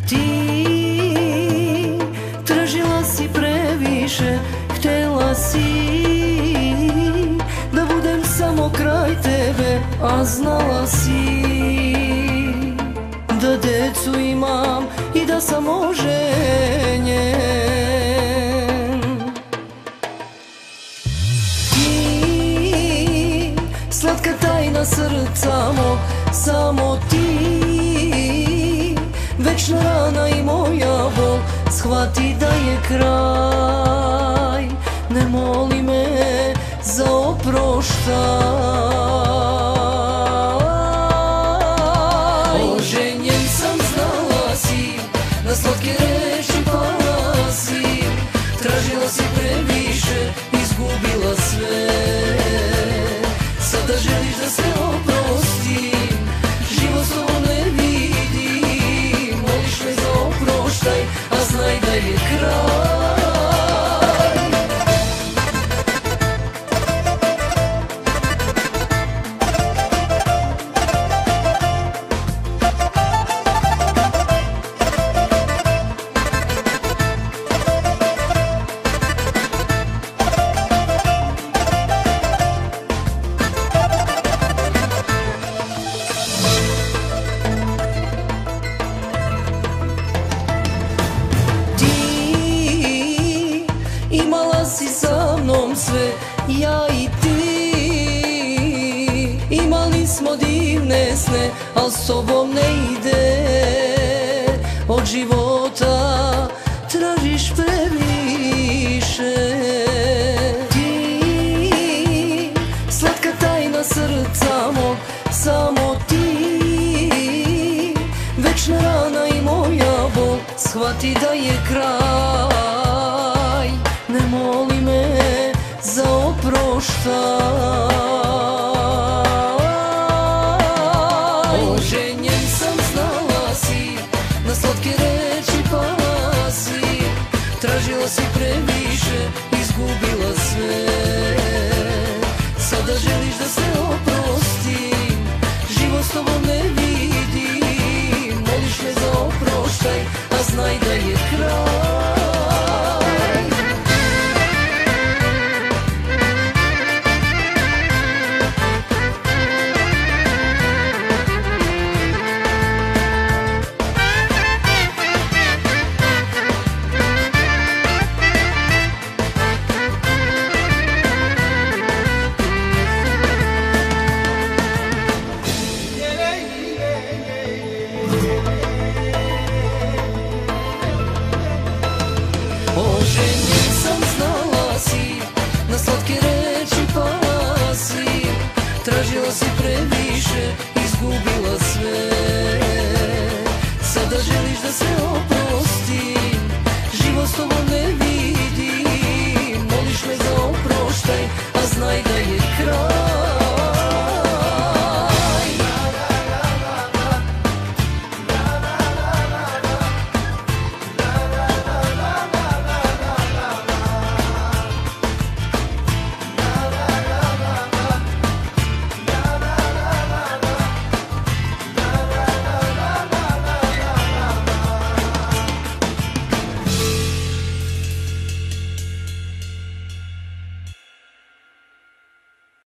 Ti tražila si previše, htjela si da budem samo kraj tebe, a znala si da decu imam i da sam oženjen. Ti, slatka tajna srca mog, samo ti, večna rana i moja bol, shvati da je kraj, ne moli me za oproštaj. Oženjen sam, znala si, na slatke reči pala si, tražila si previše, izgubila sve, sada želiš da se oprostim, život s tobom ne vidim, moliš me za oproštaj, a znaj da je kraj. Imala si sa mnom sve, ja i ti, imali smo divne sne, al s tobom ne ide, od života tražiš previše. Ti, slatka tajna srca mog, samo ti, večna rana i moja bol, shvati da je kraj, ne moli me za oproštaj. Oženjen sam, znala si, na slatke reči pala si, tražila si previše, izgubila sve, sada želiš da se oprostim, život s tobom ne vidim, moliš me za oproštaj, a znaj da je kraj. Oženjen sam, znala si, na slatke reči pala si, tražila si previše, izgubila sve, sada želiš da se